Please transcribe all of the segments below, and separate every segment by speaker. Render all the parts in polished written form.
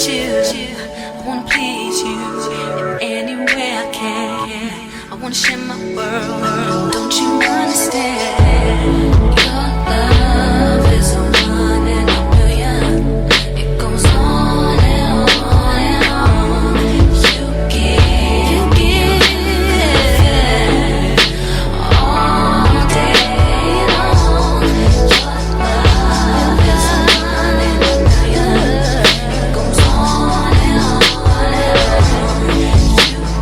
Speaker 1: you. I wanna please you in any way I can. I wanna share my world. Don't you understand? Your love is a one in a million. It goes on and on and on. You give all day long. Your love is a one in a million. It goes on and on and on.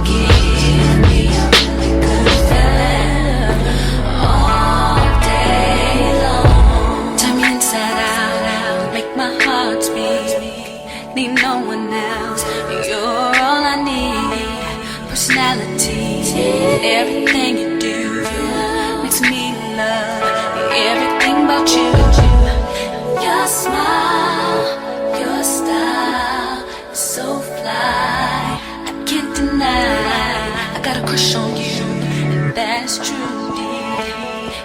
Speaker 1: You give me a really good feeling all day long. Turn me inside out, make my heart speak. Need no one else, you're all I need. Personality, everything you do makes me love everything about you. Your smile, your style is so fly, I can't deny. I got a crush on you, and that's true,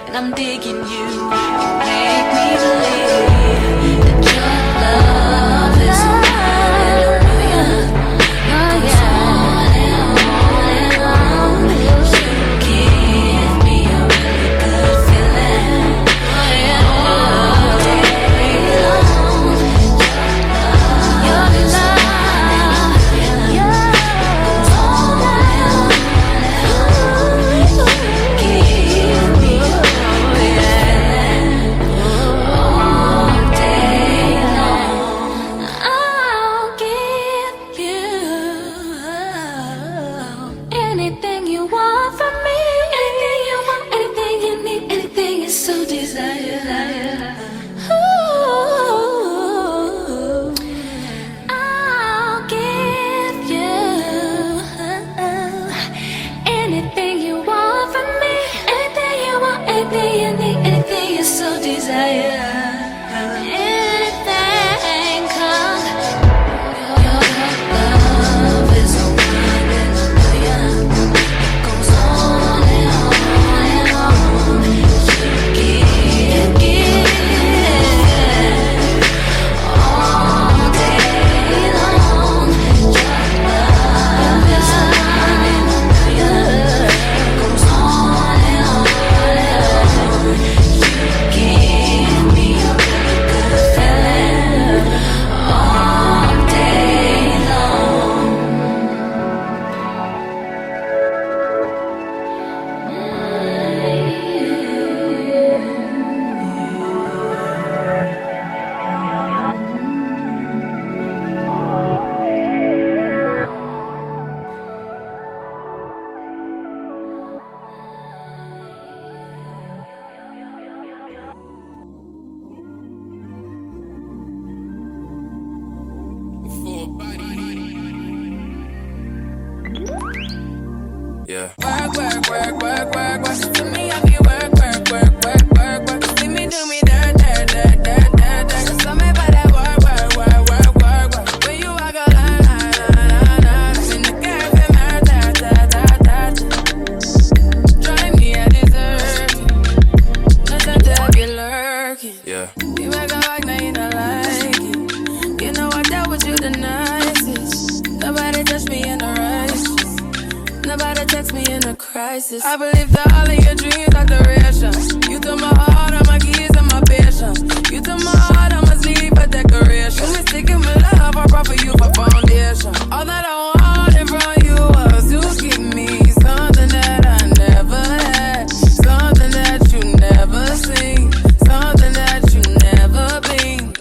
Speaker 1: and I'm digging you. You make me believe that your love is a one in a million. It goes on and on and on. You give me a really good feeling all day long. Your love, it goes on and on and on. You give me a really good feeling all day long. I'll give you anything you want from me. Anything you want, anything you need, anything you so desire. Ooh, I'll give you anything you want from me. Anything you want, anything you need, anything you so desire. Anything, 'cause your love is a one in a million. It goes on and on and on. You give all day long. Your love is a one in a million. It goes on and on and on. You give me a really good feeling all day long.
Speaker 2: Yeah.
Speaker 3: Work, work, work, work, work, work. To me, I be work, work, work, work, work, work. See me do me dirt, dirt, dirt, dirt, dirt, dirt. So me by that work, work, work, work, work, work. When you walk a line, line, line, line, line. In the cafe, murder, dirt, dirt, dirt, dirt. Drive me a dessert. Nothing to be lurking.
Speaker 2: Yeah.
Speaker 3: You make a like, now you don't like it. You know I dealt with you the nicest. Nobody touched me in the righteous. Nobody text me in a crisis. I believe that all of your dreams are duration. You took my heart, all my keys, and my patience. You took my heart, I must leave a decoration. You mistaken my love, I brought for you for foundation. All that I wanted from you was to give me something that I never had, something that you never seen, something that you never been.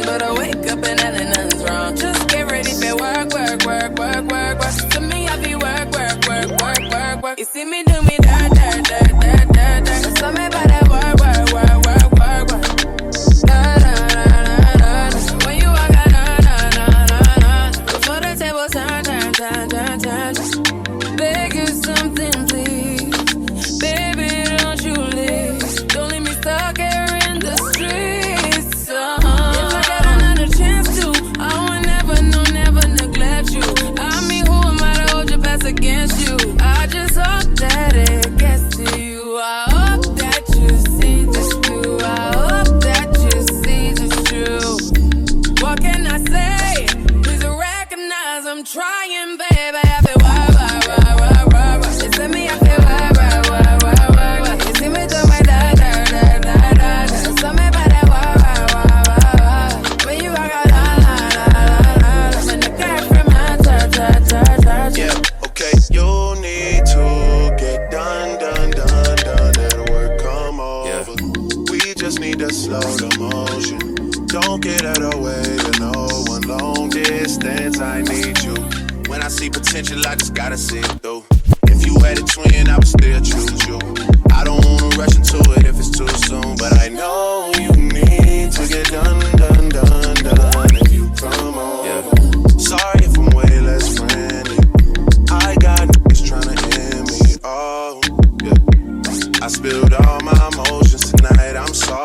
Speaker 3: But I wake up and nothing's wrong. Just get ready for work, work, work, work, work, work. To me, I be work, work, work, work, work, work. You see me do me dirt, dirt, dirt, dirt, dirt, dirt. So me by that work, work, work, work, work, work. Na na na na na. When you walk out, na na na na na. Before the table turn, turn, turn, turn, turn. Beg you something, please, baby, don't you leave. Don't leave me stuck here in the streets. If I got another chance to, I will never, no, never neglect you. I mean, who am I to hold your best against you? I just hope that it gets
Speaker 2: get out of the way to no one long distance. I need you. When I see potential, I just gotta see it through. If you had a twin, I would still choose you. I don't wanna rush into it if it's too soon, but I know you need to get done if you come on. Yeah. Sorry if I'm way less friendly. I got niggas tryna end me. Oh, yeah. I spilled all my emotions tonight. I'm sorry.